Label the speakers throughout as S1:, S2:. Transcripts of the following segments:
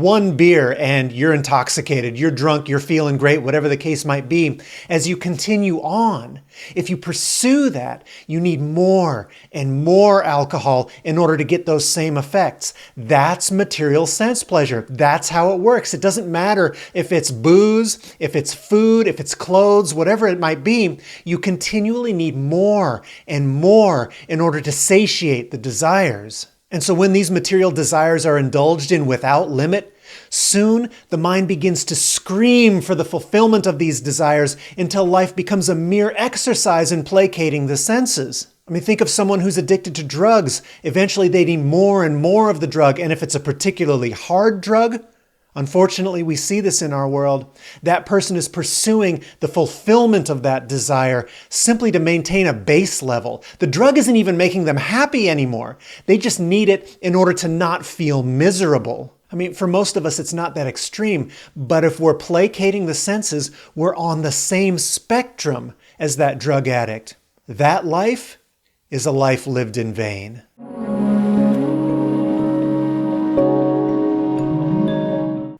S1: one beer and you're intoxicated, you're drunk, you're feeling great, whatever the case might be. As you continue on, if you pursue that, you need more and more alcohol in order to get those same effects. That's material sense pleasure. That's how it works. It doesn't matter if it's booze, if it's food, if it's clothes, whatever it might be. You continually need more and more in order to satiate the desires. And so when these material desires are indulged in without limit, soon the mind begins to scream for the fulfillment of these desires until life becomes a mere exercise in placating the senses. I mean, think of someone who's addicted to drugs. Eventually they need more and more of the drug, and if it's a particularly hard drug, unfortunately, we see this in our world. That person is pursuing the fulfillment of that desire simply to maintain a base level. The drug isn't even making them happy anymore. They just need it in order to not feel miserable. I mean, for most of us, it's not that extreme, but if we're placating the senses, we're on the same spectrum as that drug addict. That life is a life lived in vain.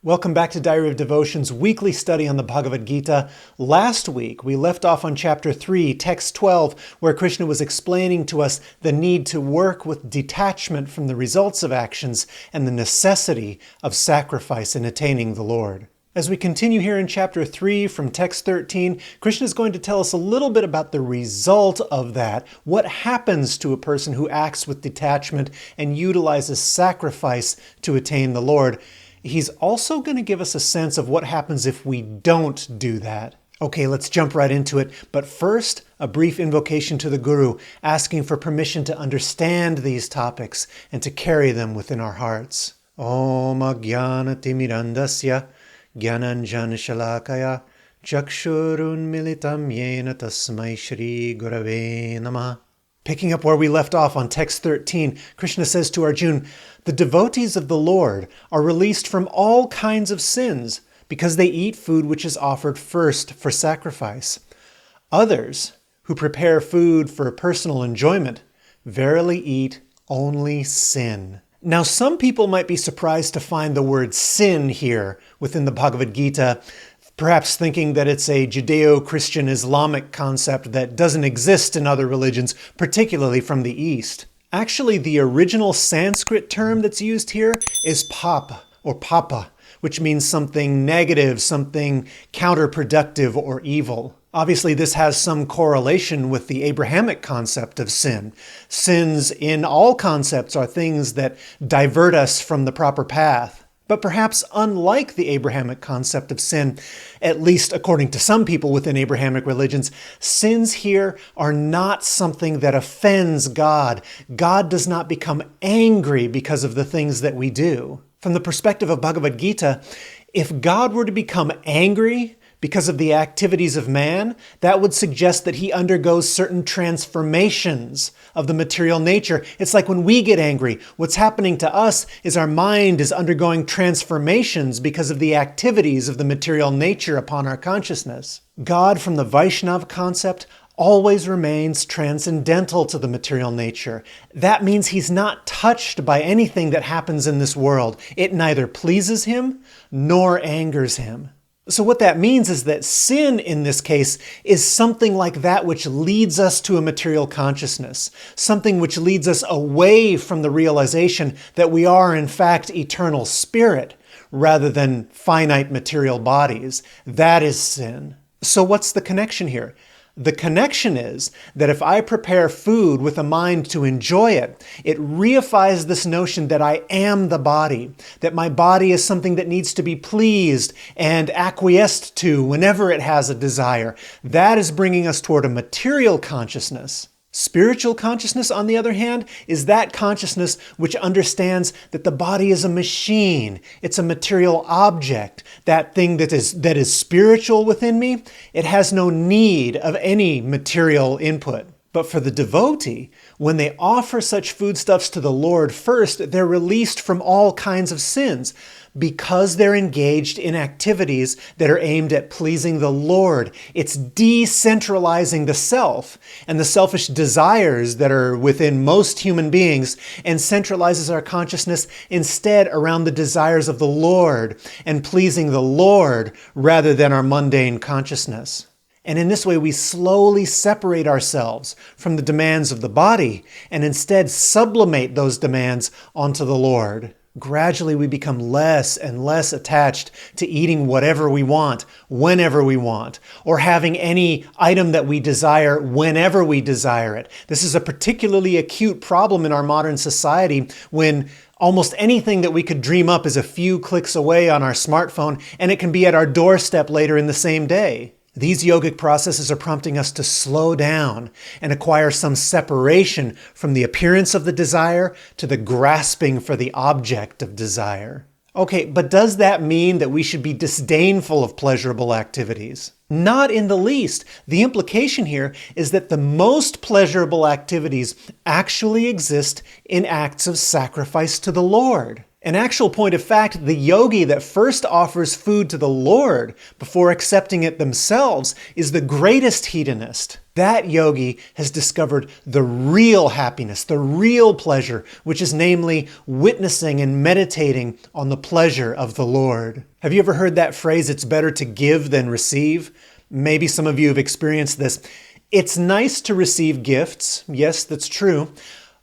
S1: Welcome back to Diary of Devotion's weekly study on the Bhagavad Gita. Last week, we left off on chapter 3, text 12, where Krishna was explaining to us the need to work with detachment from the results of actions and the necessity of sacrifice in attaining the Lord. As we continue here in chapter 3 from text 13, Krishna is going to tell us a little bit about the result of that, what happens to a person who acts with detachment and utilizes sacrifice to attain the Lord. He's also going to give us a sense of what happens if we don't do that. Okay, let's jump right into it. But first, a brief invocation to the Guru, asking for permission to understand these topics and to carry them within our hearts. Om Ajnana Timirandasya Jnananjana Shalakaya Chakshurun Militam Yena Tasmai Shri Gurave Namah. Picking up where we left off on text 13, Krishna says to Arjuna, the devotees of the Lord are released from all kinds of sins because they eat food which is offered first for sacrifice. Others, who prepare food for personal enjoyment, verily eat only sin. Now, some people might be surprised to find the word sin here within the Bhagavad Gita, perhaps thinking that it's a Judeo-Christian Islamic concept that doesn't exist in other religions, particularly from the East. Actually, the original Sanskrit term that's used here is papa or papa, which means something negative, something counterproductive or evil. Obviously, this has some correlation with the Abrahamic concept of sin. Sins in all concepts are things that divert us from the proper path. But perhaps unlike the Abrahamic concept of sin, at least according to some people within Abrahamic religions, sins here are not something that offends God. God does not become angry because of the things that we do. From the perspective of Bhagavad Gita, if God were to become angry because of the activities of man, that would suggest that he undergoes certain transformations of the material nature. It's like when we get angry, what's happening to us is our mind is undergoing transformations because of the activities of the material nature upon our consciousness. God, from the Vaishnava concept, always remains transcendental to the material nature. That means he's not touched by anything that happens in this world. It neither pleases him nor angers him. So what that means is that sin in this case is something like that which leads us to a material consciousness, something which leads us away from the realization that we are in fact eternal spirit rather than finite material bodies. That is sin. So what's the connection here? The connection is that if I prepare food with a mind to enjoy it, it reifies this notion that I am the body, that my body is something that needs to be pleased and acquiesced to whenever it has a desire. That is bringing us toward a material consciousness. Spiritual consciousness, on the other hand, is that consciousness which understands that the body is a machine. It's a material object. That thing that is spiritual within me, it has no need of any material input. But for the devotee, when they offer such foodstuffs to the Lord first, they're released from all kinds of sins because they're engaged in activities that are aimed at pleasing the Lord. It's decentralizing the self and the selfish desires that are within most human beings and centralizes our consciousness instead around the desires of the Lord and pleasing the Lord rather than our mundane consciousness. And in this way, we slowly separate ourselves from the demands of the body and instead sublimate those demands onto the Lord. Gradually, we become less and less attached to eating whatever we want, whenever we want, or having any item that we desire whenever we desire it. This is a particularly acute problem in our modern society when almost anything that we could dream up is a few clicks away on our smartphone, and it can be at our doorstep later in the same day. These yogic processes are prompting us to slow down and acquire some separation from the appearance of the desire to the grasping for the object of desire. Okay, but does that mean that we should be disdainful of pleasurable activities? Not in the least. The implication here is that the most pleasurable activities actually exist in acts of sacrifice to the Lord. An actual point of fact, the yogi that first offers food to the Lord before accepting it themselves is the greatest hedonist. That yogi has discovered the real happiness, the real pleasure, which is namely witnessing and meditating on the pleasure of the Lord. Have you ever heard that phrase, it's better to give than receive? Maybe some of you have experienced this. It's nice to receive gifts. Yes, that's true.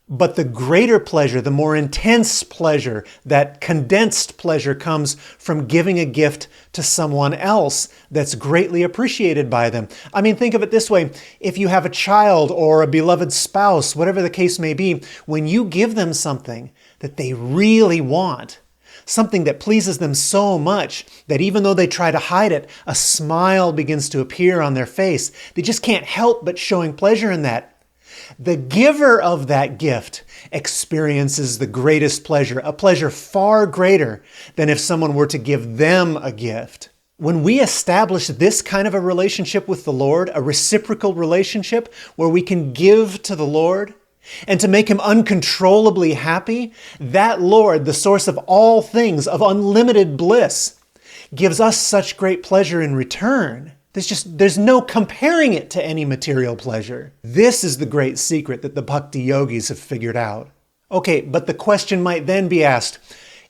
S1: But the greater pleasure, the more intense pleasure, that condensed pleasure comes from giving a gift to someone else that's greatly appreciated by them. I mean, think of it this way. If you have a child or a beloved spouse, whatever the case may be, when you give them something that they really want, something that pleases them so much that even though they try to hide it, a smile begins to appear on their face. They just can't help but showing pleasure in that. The giver of that gift experiences the greatest pleasure, a pleasure far greater than if someone were to give them a gift. When we establish this kind of a relationship with the Lord, a reciprocal relationship where we can give to the Lord and to make Him uncontrollably happy, that Lord, the source of all things, of unlimited bliss, gives us such great pleasure in return. There's no comparing it to any material pleasure. This is the great secret that the bhakti yogis have figured out. Okay, but the question might then be asked,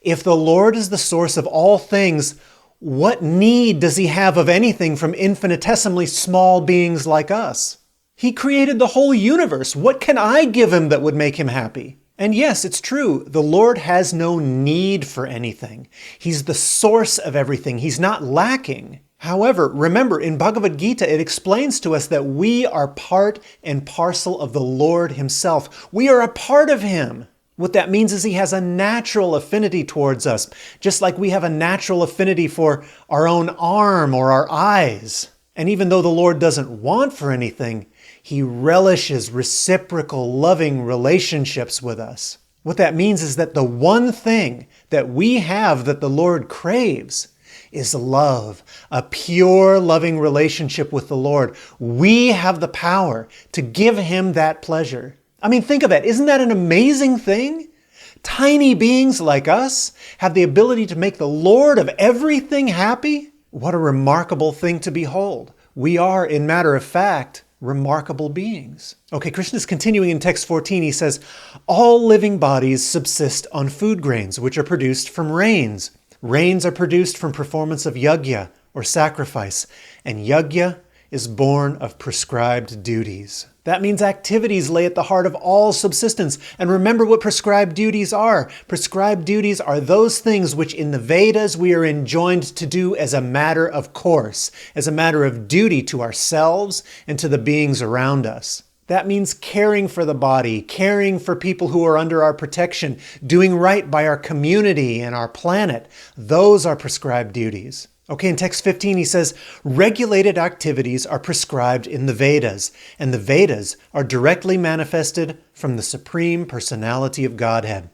S1: if the Lord is the source of all things, what need does He have of anything from infinitesimally small beings like us? He created the whole universe. What can I give Him that would make Him happy? And yes, it's true. The Lord has no need for anything. He's the source of everything. He's not lacking. However, remember, in Bhagavad Gita, it explains to us that we are part and parcel of the Lord Himself. We are a part of Him. What that means is He has a natural affinity towards us, just like we have a natural affinity for our own arm or our eyes. And even though the Lord doesn't want for anything, He relishes reciprocal, loving relationships with us. What that means is that the one thing that we have that the Lord craves is love, a pure, loving relationship with the Lord. We have the power to give Him that pleasure. I mean, think of that. Isn't that an amazing thing? Tiny beings like us have the ability to make the Lord of everything happy? What a remarkable thing to behold. We are, in matter of fact, remarkable beings. Okay, Krishna is continuing in text 14. He says, all living bodies subsist on food grains, which are produced from rains. Rains are produced from performance of yajna, or sacrifice, and yajna is born of prescribed duties. That means activities lay at the heart of all subsistence. And remember what prescribed duties are. Prescribed duties are those things which in the Vedas we are enjoined to do as a matter of course, as a matter of duty to ourselves and to the beings around us. That means caring for the body, caring for people who are under our protection, doing right by our community and our planet. Those are prescribed duties. Okay, in text 15 he says, regulated activities are prescribed in the Vedas, and the Vedas are directly manifested from the Supreme Personality of Godhead.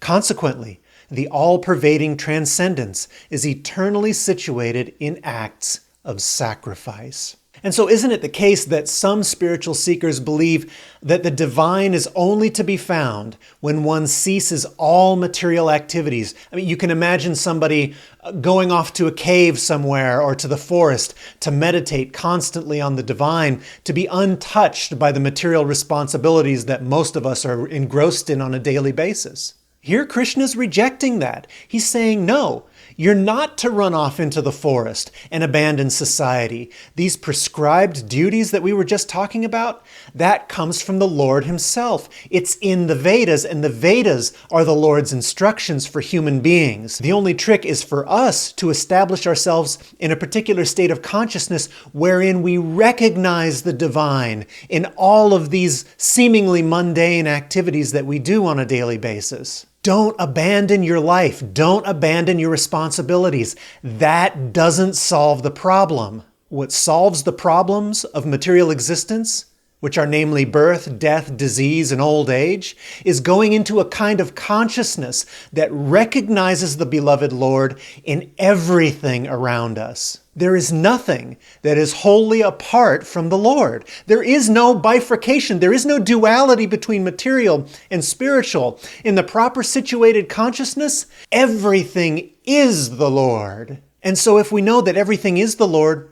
S1: Consequently, the all-pervading transcendence is eternally situated in acts of sacrifice. And so isn't it the case that some spiritual seekers believe that the divine is only to be found when one ceases all material activities? I mean, you can imagine somebody going off to a cave somewhere or to the forest to meditate constantly on the divine, to be untouched by the material responsibilities that most of us are engrossed in on a daily basis. Here, Krishna's rejecting that. He's saying, no, you're not to run off into the forest and abandon society. These prescribed duties that we were just talking about, that comes from the Lord himself. It's in the Vedas, and the Vedas are the Lord's instructions for human beings. The only trick is for us to establish ourselves in a particular state of consciousness wherein we recognize the divine in all of these seemingly mundane activities that we do on a daily basis. Don't abandon your life. Don't abandon your responsibilities. That doesn't solve the problem. What solves the problems of material existence, which are namely birth, death, disease, and old age, is going into a kind of consciousness that recognizes the beloved Lord in everything around us. There is nothing that is wholly apart from the Lord. There is no bifurcation. There is no duality between material and spiritual. In the proper situated consciousness, everything is the Lord. And so if we know that everything is the Lord,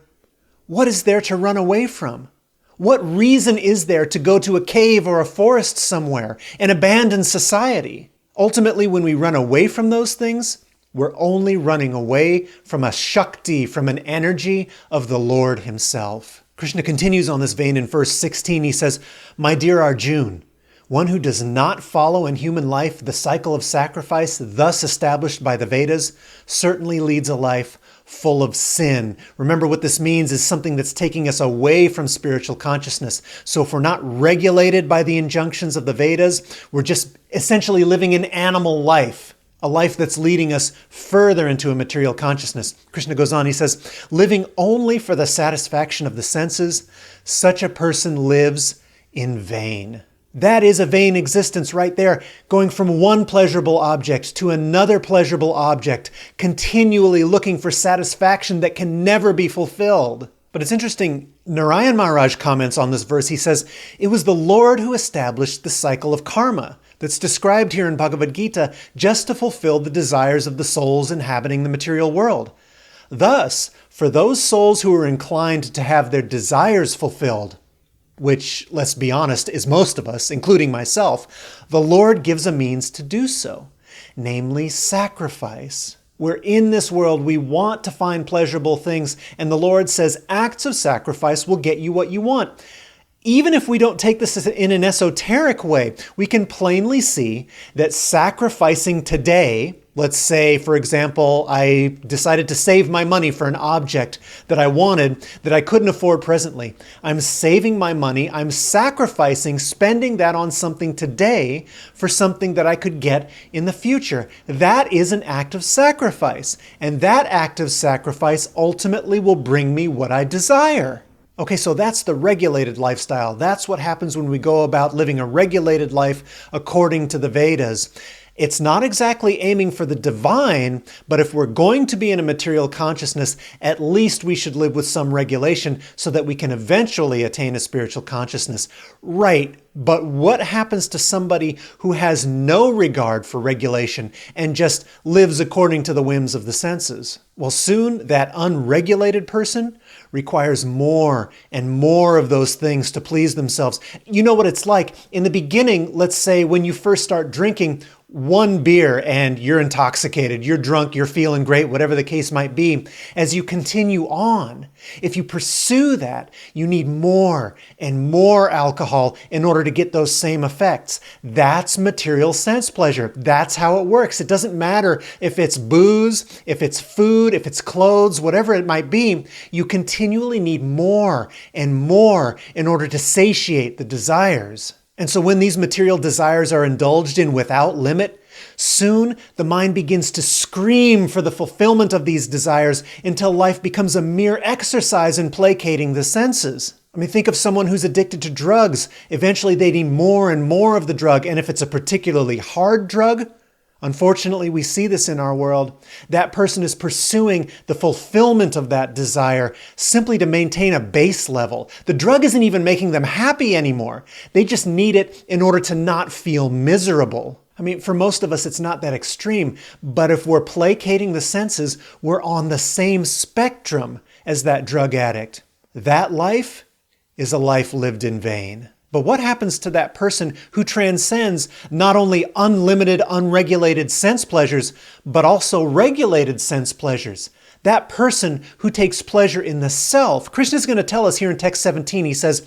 S1: what is there to run away from? What reason is there to go to a cave or a forest somewhere and abandon society? Ultimately, when we run away from those things, we're only running away from a Shakti, from an energy of the Lord himself. Krishna continues on this vein in verse 16. He says, "My dear Arjun, one who does not follow in human life the cycle of sacrifice thus established by the Vedas certainly leads a life full of sin." Remember, what this means is something that's taking us away from spiritual consciousness. So if we're not regulated by the injunctions of the Vedas, we're just essentially living an animal life, a life that's leading us further into a material consciousness. Krishna goes on, he says, "Living only for the satisfaction of the senses, such a person lives in vain." That is a vain existence right there, going from one pleasurable object to another pleasurable object, continually looking for satisfaction that can never be fulfilled. But it's interesting, Narayan Maharaj comments on this verse. He says, it was the Lord who established the cycle of karma that's described here in Bhagavad Gita just to fulfill the desires of the souls inhabiting the material world. Thus, for those souls who are inclined to have their desires fulfilled, which, let's be honest, is most of us, including myself, the Lord gives a means to do so, namely sacrifice. We're in this world, we want to find pleasurable things, and the Lord says acts of sacrifice will get you what you want. Even if we don't take this in an esoteric way, we can plainly see that sacrificing today, let's say, for example, I decided to save my money for an object that I wanted that I couldn't afford presently. I'm saving my money, I'm sacrificing, spending that on something today for something that I could get in the future. That is an act of sacrifice, and that act of sacrifice ultimately will bring me what I desire. Okay, so that's the regulated lifestyle. That's what happens when we go about living a regulated life according to the Vedas. It's not exactly aiming for the divine, but if we're going to be in a material consciousness, at least we should live with some regulation so that we can eventually attain a spiritual consciousness. Right, but what happens to somebody who has no regard for regulation and just lives according to the whims of the senses? Well, soon that unregulated person requires more and more of those things to please themselves. You know what it's like. In the beginning, let's say when you first start drinking, one beer and you're intoxicated, you're drunk, you're feeling great, whatever the case might be. As you continue on, if you pursue that, you need more and more alcohol in order to get those same effects. That's material sense pleasure. That's how it works. It doesn't matter if it's booze, if it's food, if it's clothes, whatever it might be. You continually need more and more in order to satiate the desires. And so when these material desires are indulged in without limit, soon the mind begins to scream for the fulfillment of these desires until life becomes a mere exercise in placating the senses. I mean, think of someone who's addicted to drugs. Eventually they need more and more of the drug, and if it's a particularly hard drug, Unfortunately, we see this in our world. That person is pursuing the fulfillment of that desire simply to maintain a base level. The drug isn't even making them happy anymore. They just need it in order to not feel miserable. I mean, for most of us, it's not that extreme, but if we're placating the senses, we're on the same spectrum as that drug addict. That life is a life lived in vain. But what happens to that person who transcends not only unlimited, unregulated sense pleasures, but also regulated sense pleasures? That person who takes pleasure in the self. Krishna is going to tell us here in text 17, he says,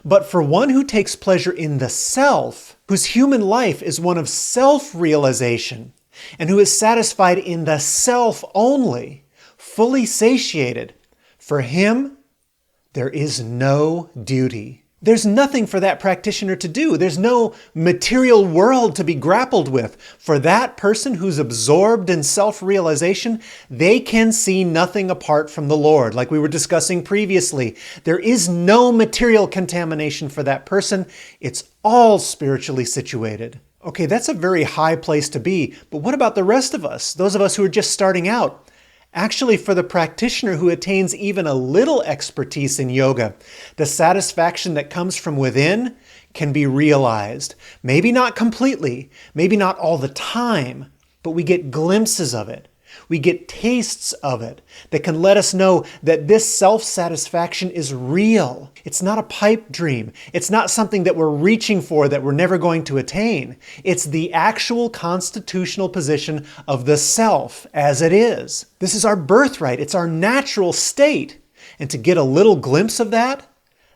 S1: "But for one who takes pleasure in the self, whose human life is one of self-realization, and who is satisfied in the self only, fully satiated, for him there is no duty." There's nothing for that practitioner to do. There's no material world to be grappled with. For that person who's absorbed in self-realization, they can see nothing apart from the Lord, like we were discussing previously. There is no material contamination for that person. It's all spiritually situated. Okay, that's a very high place to be, but what about the rest of us? Those of us who are just starting out? Actually, for the practitioner who attains even a little expertise in yoga, the satisfaction that comes from within can be realized. Maybe not completely, maybe not all the time, but we get glimpses of it. We get tastes of it that can let us know that this self-satisfaction is real. It's not a pipe dream. It's not something that we're reaching for that we're never going to attain. It's the actual constitutional position of the self as it is. This is our birthright. It's our natural state. And to get a little glimpse of that,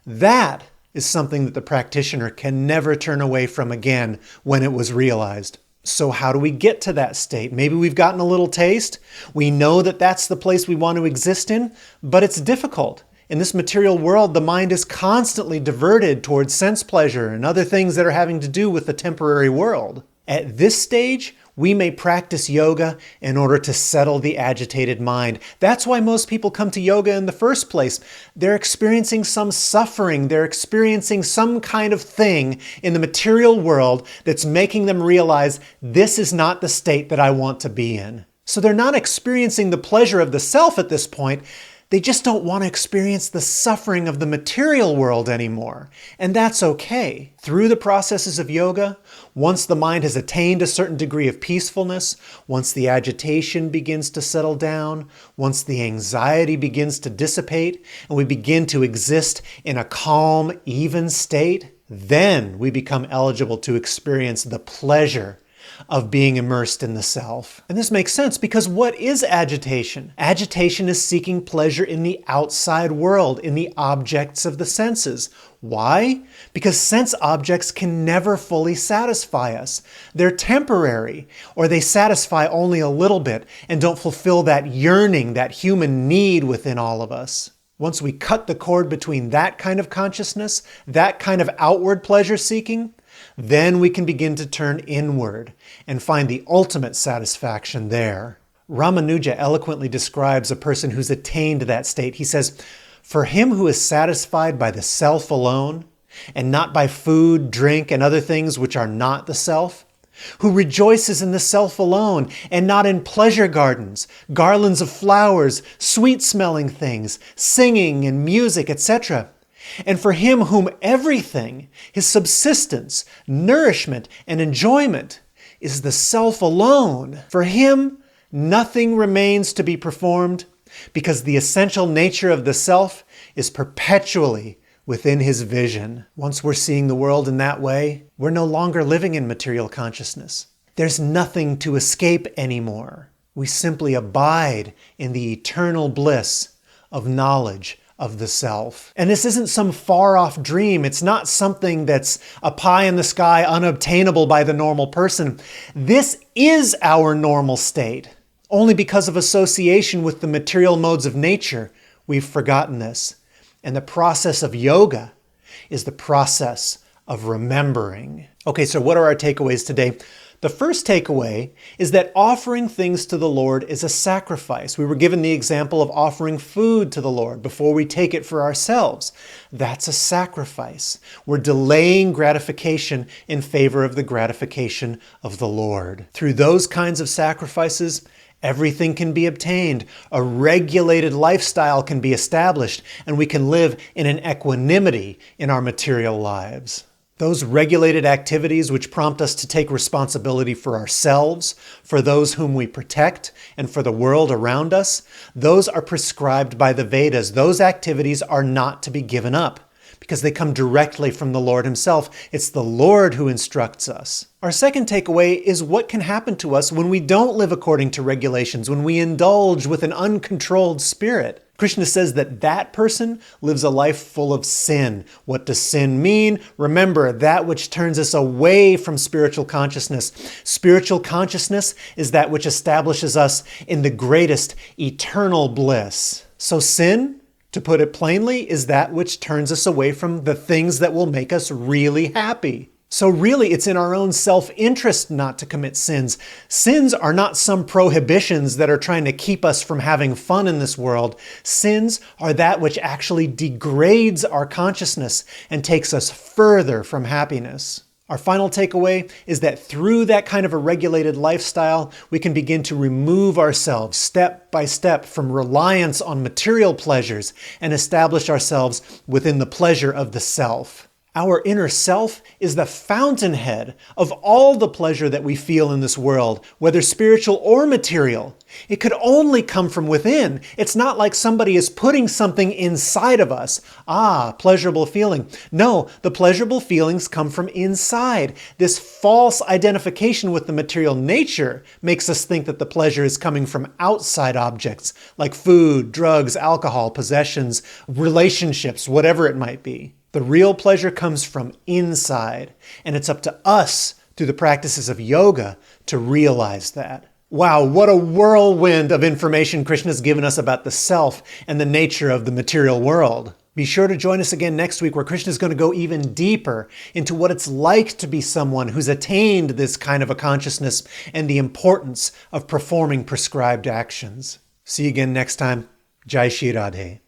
S1: that is something that the practitioner can never turn away from again when it was realized. So how do we get to that state? Maybe we've gotten a little taste. We know that that's the place we want to exist in, but it's difficult. In this material world, the mind is constantly diverted towards sense pleasure and other things that are having to do with the temporary world. At this stage, we may practice yoga in order to settle the agitated mind. That's why most people come to yoga in the first place. They're experiencing some suffering. They're experiencing some kind of thing in the material world that's making them realize this is not the state that I want to be in. So they're not experiencing the pleasure of the self at this point. They just don't want to experience the suffering of the material world anymore. And that's okay. Through the processes of yoga, once the mind has attained a certain degree of peacefulness, once the agitation begins to settle down, once the anxiety begins to dissipate, and we begin to exist in a calm, even state, then we become eligible to experience the pleasure of being immersed in the self. And this makes sense because what is agitation? Agitation is seeking pleasure in the outside world, in the objects of the senses. Why? Because sense objects can never fully satisfy us. They're temporary, or they satisfy only a little bit and don't fulfill that yearning, that human need within all of us. Once we cut the cord between that kind of consciousness, that kind of outward pleasure seeking, then we can begin to turn inward and find the ultimate satisfaction there. Ramanuja eloquently describes a person who's attained that state. He says, "For him who is satisfied by the self alone, and not by food, drink, and other things which are not the self, who rejoices in the self alone, and not in pleasure gardens, garlands of flowers, sweet-smelling things, singing and music, etc., and for him whom everything, his subsistence, nourishment, and enjoyment, is the self alone, for him nothing remains to be performed, because the essential nature of the self is perpetually within his vision." Once we're seeing the world in that way, we're no longer living in material consciousness. There's nothing to escape anymore. We simply abide in the eternal bliss of knowledge of the self. And this isn't some far-off dream. It's not something that's a pie in the sky, unobtainable by the normal person. This is our normal state. Only because of association with the material modes of nature, we've forgotten this. And the process of yoga is the process of remembering. Okay, so what are our takeaways today? The first takeaway is that offering things to the Lord is a sacrifice. We were given the example of offering food to the Lord before we take it for ourselves. That's a sacrifice. We're delaying gratification in favor of the gratification of the Lord. Through those kinds of sacrifices, everything can be obtained. A regulated lifestyle can be established, and we can live in an equanimity in our material lives. Those regulated activities which prompt us to take responsibility for ourselves, for those whom we protect, and for the world around us, those are prescribed by the Vedas. Those activities are not to be given up because they come directly from the Lord Himself. It's the Lord who instructs us. Our second takeaway is what can happen to us when we don't live according to regulations, when we indulge with an uncontrolled spirit. Krishna says that that person lives a life full of sin. What does sin mean? Remember, that which turns us away from spiritual consciousness. Spiritual consciousness is that which establishes us in the greatest eternal bliss. So sin, to put it plainly, is that which turns us away from the things that will make us really happy. So really, it's in our own self-interest not to commit sins. Sins are not some prohibitions that are trying to keep us from having fun in this world. Sins are that which actually degrades our consciousness and takes us further from happiness. Our final takeaway is that through that kind of a regulated lifestyle, we can begin to remove ourselves step by step from reliance on material pleasures and establish ourselves within the pleasure of the self. Our inner self is the fountainhead of all the pleasure that we feel in this world, whether spiritual or material. It could only come from within. It's not like somebody is putting something inside of us. Pleasurable feeling. No, the pleasurable feelings come from inside. This false identification with the material nature makes us think that the pleasure is coming from outside objects, like food, drugs, alcohol, possessions, relationships, whatever it might be. The real pleasure comes from inside, and it's up to us through the practices of yoga to realize that. Wow, what a whirlwind of information Krishna's given us about the self and the nature of the material world. Be sure to join us again next week where Krishna's going to go even deeper into what it's like to be someone who's attained this kind of a consciousness and the importance of performing prescribed actions. See you again next time. Jai Shri Radhe.